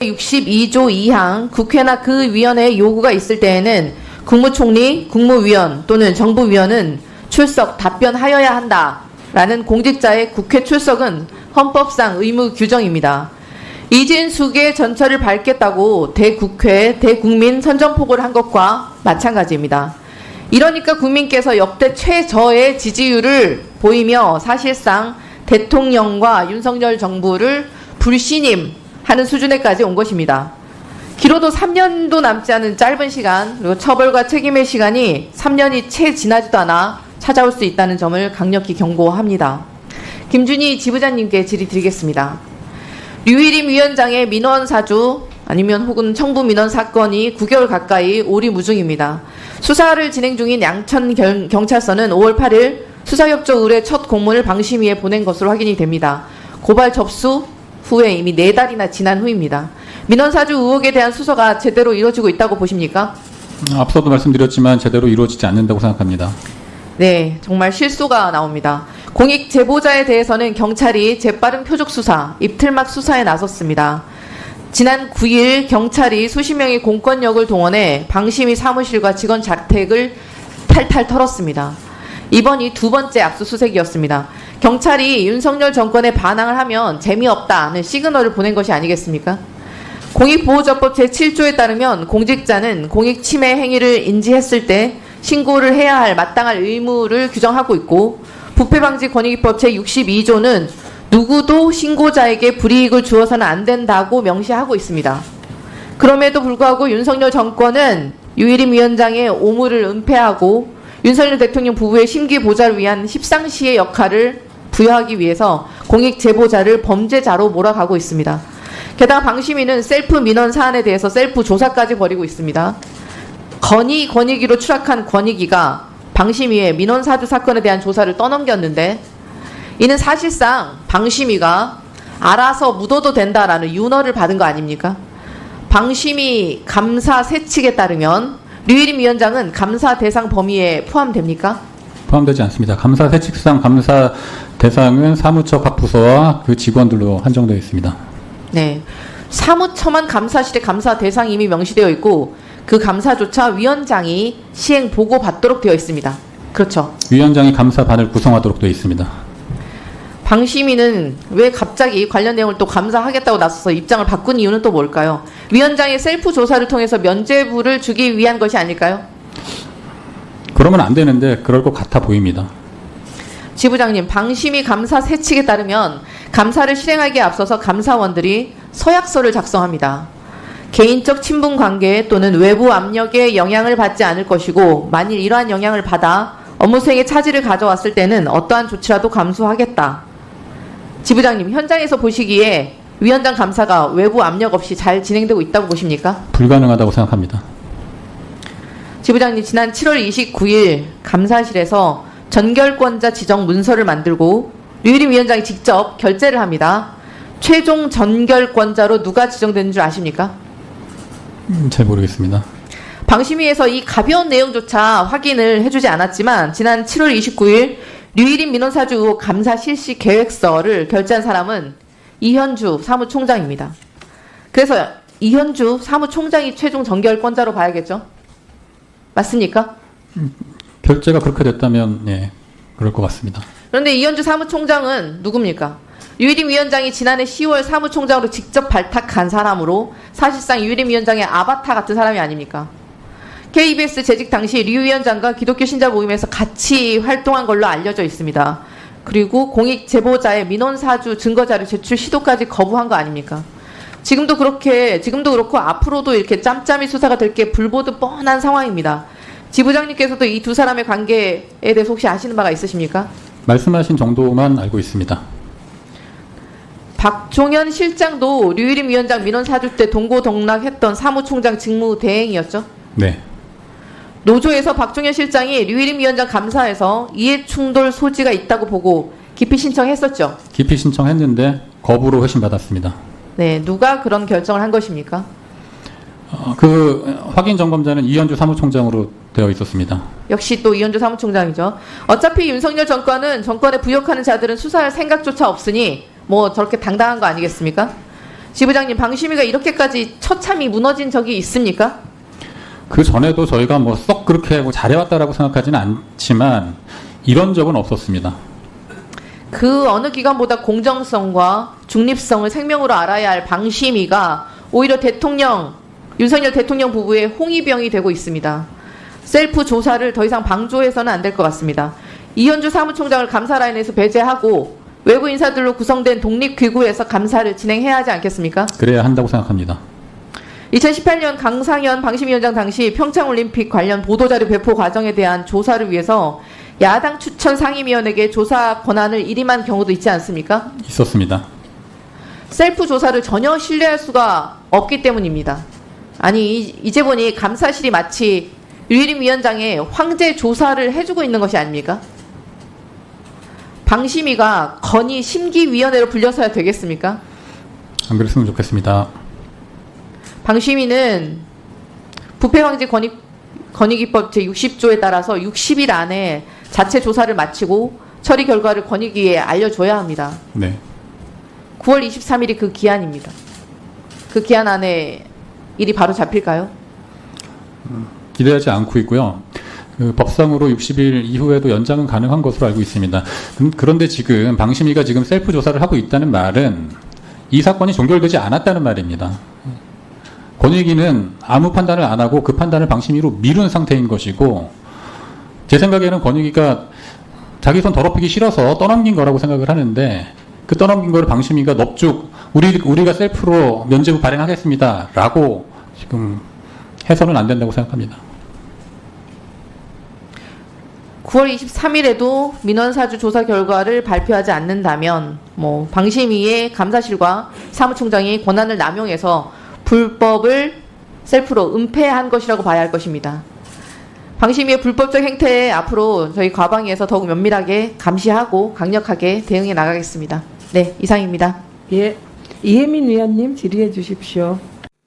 62조 2항 국회나 그 위원회의 요구가 있을 때에는 국무총리, 국무위원 또는 정부위원은 출석, 답변하여야 한다라는 공직자의 국회 출석은 헌법상 의무 규정입니다. 이진숙의 전철을 밟겠다고 대국회, 대국민 선전포고를 한 것과 마찬가지입니다. 이러니까 국민께서 역대 최저의 지지율을 보이며 사실상 대통령과 윤석열 정부를 불신임하는 수준에까지 온 것입니다. 길어도 3년도 남지 않은 짧은 시간, 그리고 처벌과 책임의 시간이 3년이 채 지나지도 않아 찾아올 수 있다는 점을 강력히 경고합니다. 김준희 지부장님께 질의드리겠습니다. 류일임 위원장의 민원 사주 아니면 혹은 청부 민원 사건이 9개월 가까이 오리무중입니다. 수사를 진행 중인 양천 경찰서는 5월 8일 수사협조 의뢰 첫 공문을 방심위에 보낸 것으로 확인이 됩니다. 고발 접수 후에 이미 4달이나 지난 후입니다. 민원 사주 의혹에 대한 수사가 제대로 이루어지고 있다고 보십니까? 앞서도 말씀드렸지만 제대로 이루어지지 않는다고 생각합니다. 네, 정말 실소가 나옵니다. 공익 제보자에 대해서는 경찰이 재빠른 표적 수사, 입틀막 수사에 나섰습니다. 지난 9일 경찰이 수십 명의 공권력을 동원해 방심위 사무실과 직원 자택을 탈탈 털었습니다. 이번이 두 번째 압수수색이었습니다. 경찰이 윤석열 정권에 반항을 하면 재미없다는 시그널을 보낸 것이 아니겠습니까? 공익보호처법 제7조에 따르면 공직자는 공익침해 행위를 인지했을 때 신고를 해야 할 마땅할 의무를 규정하고 있고, 부패방지권익위법 제62조는 누구도 신고자에게 불이익을 주어서는 안 된다고 명시하고 있습니다. 그럼에도 불구하고 윤석열 정권은 유일임 위원장의 오물을 은폐하고 윤석열 대통령 부부의 심기 보좌를 위한 십상시의 역할을 부여하기 위해서 공익 제보자를 범죄자로 몰아가고 있습니다. 게다가 방심위는 셀프 민원 사안에 대해서 셀프 조사까지 벌이고 있습니다. 권익위로 추락한 권익위가 방심위에 민원 사주 사건에 대한 조사를 떠넘겼는데, 이는 사실상 방심위가 알아서 묻어도 된다라는 윤허를 받은 거 아닙니까? 방심위 감사 세칙에 따르면 류일임 위원장은 감사 대상 범위에 포함됩니까? 포함되지 않습니다. 감사 세칙상 감사 대상은 사무처 각 부서와 그 직원들로 한정되어 있습니다. 네, 사무처만 감사실에 감사 대상이 이미 명시되어 있고 그 감사조차 위원장이 시행 보고 받도록 되어 있습니다. 그렇죠? 위원장이 감사반을 구성하도록 되어 있습니다. 방심위는 왜 갑자기 관련 내용을 또 감사하겠다고 나서서 입장을 바꾼 이유는 또 뭘까요? 위원장의 셀프 조사를 통해서 면죄부를 주기 위한 것이 아닐까요? 그러면 안 되는데 그럴 것 같아 보입니다. 지부장님, 방심위 감사 세칙에 따르면 감사를 실행하기에 앞서서 감사원들이 서약서를 작성합니다. 개인적 친분 관계 또는 외부 압력에 영향을 받지 않을 것이고, 만일 이러한 영향을 받아 업무 수행에 차질을 가져왔을 때는 어떠한 조치라도 감수하겠다. 지부장님, 현장에서 보시기에 위원장 감사가 외부 압력 없이 잘 진행되고 있다고 보십니까? 불가능하다고 생각합니다. 지부장님, 지난 7월 29일 감사실에서 전결권자 지정 문서를 만들고 류일임 위원장이 직접 결재를 합니다. 최종 전결권자로 누가 지정되는 줄 아십니까? 잘 모르겠습니다. 방심위에서 이 가벼운 내용조차 확인을 해주지 않았지만 지난 7월 29일 류일임 민원사주 의혹 감사 실시 계획서를 결재한 사람은 이현주 사무총장입니다. 그래서 이현주 사무총장이 최종 전결권자로 봐야겠죠? 맞습니까? 결재가 그렇게 됐다면 예, 그럴 것 같습니다. 그런데 이현주 사무총장은 누굽니까? 유일임 위원장이 지난해 10월 사무총장으로 직접 발탁한 사람으로 사실상 유일임 위원장의 아바타 같은 사람이 아닙니까? KBS 재직 당시 류 위원장과 기독교 신자 모임에서 같이 활동한 걸로 알려져 있습니다. 그리고 공익 제보자의 민원 사주 증거자료 제출 시도까지 거부한 거 아닙니까? 지금도 그렇고 앞으로도 이렇게 짬짬이 수사가 될 게 불보듯 뻔한 상황입니다. 지부장님께서도 이 두 사람의 관계에 대해서 혹시 아시는 바가 있으십니까? 말씀하신 정도만 알고 있습니다. 박종현 실장도 류일임 위원장 민원 사주 때 동고동락했던 사무총장 직무 대행이었죠? 네. 노조에서 박종현 실장이 류일임 위원장 감사에서 이해충돌 소지가 있다고 보고 기피 신청했었죠? 기피 신청했는데 거부로 회신받았습니다. 네, 누가 그런 결정을 한 것입니까? 그 확인 점검자는 이현주 사무총장으로 되어 있었습니다. 역시 또 이현주 사무총장이죠. 어차피 윤석열 정권에 부역하는 자들은 수사할 생각조차 없으니 뭐 저렇게 당당한 거 아니겠습니까? 지부장님, 방심위가 이렇게까지 처참히 무너진 적이 있습니까? 그 전에도 저희가 뭐 썩 그렇게 뭐 잘해왔다라고 생각하지는 않지만 이런 적은 없었습니다. 그 어느 기관보다 공정성과 중립성을 생명으로 알아야 할 방심위가 오히려 윤석열 대통령 부부의 홍위병이 되고 있습니다. 셀프 조사를 더 이상 방조해서는 안 될 것 같습니다. 이현주 사무총장을 감사 라인에서 배제하고 외부 인사들로 구성된 독립기구에서 감사를 진행해야 하지 않겠습니까? 그래야 한다고 생각합니다. 2018년 강상현 방심위원장 당시 평창올림픽 관련 보도자료 배포 과정에 대한 조사를 위해서 야당 추천 상임위원에게 조사 권한을 일임한 경우도 있지 않습니까? 있었습니다. 셀프 조사를 전혀 신뢰할 수가 없기 때문입니다. 아니 이제 보니 감사실이 마치 유일임 위원장의 황제 조사를 해주고 있는 것이 아닙니까? 방심위가 건의 심기위원회로 불려서야 되겠습니까? 안 그랬으면 좋겠습니다. 방심위는 부패방지 건의기법 제60조에 따라서 60일 안에 자체 조사를 마치고 처리 결과를 권익위에 알려줘야 합니다. 네. 9월 23일이 그 기한입니다. 그 기한 안에 일이 바로 잡힐까요? 기대하지 않고 있고요. 그 법상으로 60일 이후에도 연장은 가능한 것으로 알고 있습니다. 그런데 지금 방심위가 지금 셀프 조사를 하고 있다는 말은 이 사건이 종결되지 않았다는 말입니다. 권익위는 아무 판단을 안 하고 그 판단을 방심위로 미룬 상태인 것이고, 제 생각에는 권익위가 자기 손 더럽히기 싫어서 떠넘긴 거라고 생각을 하는데, 그 떠넘긴 거를 방심위가 넙죽 우리가 셀프로 면죄부 발행하겠습니다 라고 지금 해서는 안 된다고 생각합니다. 9월 23일에도 민원사주 조사 결과를 발표하지 않는다면 방심위의 감사실과 사무총장이 권한을 남용해서 불법을 셀프로 은폐한 것이라고 봐야 할 것입니다. 방심위의 불법적 행태에 앞으로 저희 과방위에서 더욱 면밀하게 감시하고 강력하게 대응해 나가겠습니다. 네, 이상입니다. 예, 이혜민 위원님 질의해 주십시오.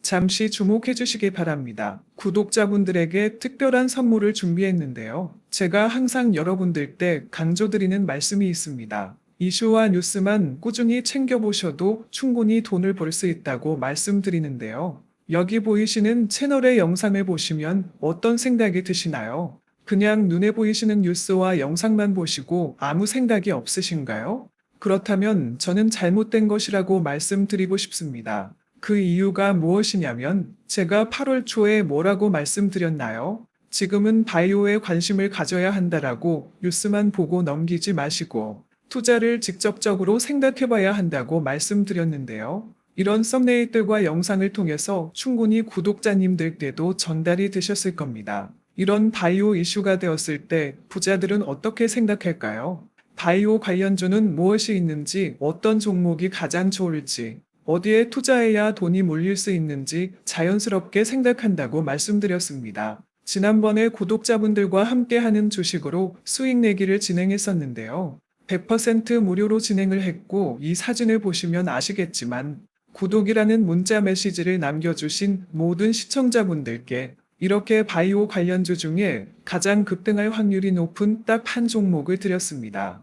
잠시 주목해 주시기 바랍니다. 구독자분들에게 특별한 선물을 준비했는데요. 제가 항상 여러분들 때 강조드리는 말씀이 있습니다. 이슈와 뉴스만 꾸준히 챙겨보셔도 충분히 돈을 벌 수 있다고 말씀드리는데요. 여기 보이시는 채널의 영상을 보시면 어떤 생각이 드시나요? 그냥 눈에 보이시는 뉴스와 영상만 보시고 아무 생각이 없으신가요? 그렇다면 저는 잘못된 것이라고 말씀드리고 싶습니다. 그 이유가 무엇이냐면 제가 8월 초에 뭐라고 말씀드렸나요? 지금은 바이오에 관심을 가져야 한다라고 뉴스만 보고 넘기지 마시고 투자를 직접적으로 생각해봐야 한다고 말씀드렸는데요. 이런 썸네일들과 영상을 통해서 충분히 구독자님들께도 전달이 되셨을 겁니다. 이런 바이오 이슈가 되었을 때 부자들은 어떻게 생각할까요? 바이오 관련주는 무엇이 있는지, 어떤 종목이 가장 좋을지, 어디에 투자해야 돈이 몰릴 수 있는지 자연스럽게 생각한다고 말씀드렸습니다. 지난번에 구독자분들과 함께하는 주식으로 수익 내기를 진행했었는데요. 100% 무료로 진행을 했고 이 사진을 보시면 아시겠지만 구독이라는 문자 메시지를 남겨주신 모든 시청자분들께 이렇게 바이오 관련주 중에 가장 급등할 확률이 높은 딱 한 종목을 드렸습니다.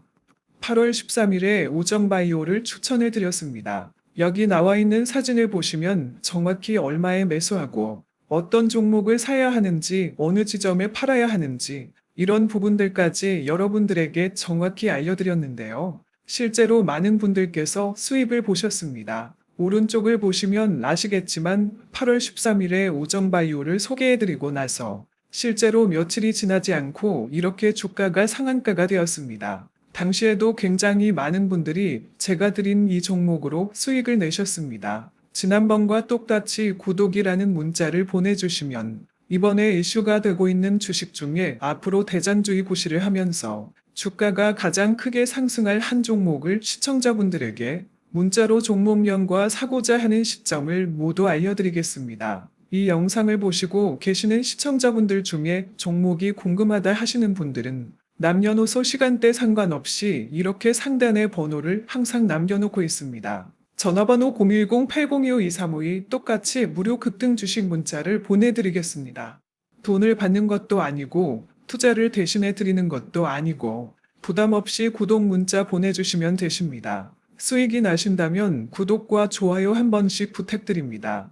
8월 13일에 우정바이오를 추천해 드렸습니다. 여기 나와 있는 사진을 보시면 정확히 얼마에 매수하고 어떤 종목을 사야 하는지, 어느 지점에 팔아야 하는지 이런 부분들까지 여러분들에게 정확히 알려드렸는데요. 실제로 많은 분들께서 수입을 보셨습니다. 오른쪽을 보시면 아시겠지만 8월 13일에 우정바이오를 소개해드리고 나서 실제로 며칠이 지나지 않고 이렇게 주가가 상한가가 되었습니다. 당시에도 굉장히 많은 분들이 제가 드린 이 종목으로 수익을 내셨습니다. 지난번과 똑같이 구독이라는 문자를 보내주시면 이번에 이슈가 되고 있는 주식 중에 앞으로 대장주의 구시를 하면서 주가가 가장 크게 상승할 한 종목을 시청자분들에게 문자로 종목명과 사고자 하는 시점을 모두 알려드리겠습니다. 이 영상을 보시고 계시는 시청자분들 중에 종목이 궁금하다 하시는 분들은 남녀노소 시간대 상관없이 이렇게 상단에 번호를 항상 남겨놓고 있습니다. 전화번호 010-8025-2352 똑같이 무료 급등 주식 문자를 보내드리겠습니다. 돈을 받는 것도 아니고 투자를 대신해 드리는 것도 아니고 부담 없이 구독 문자 보내주시면 되십니다. 수익이 나신다면 구독과 좋아요 한 번씩 부탁드립니다.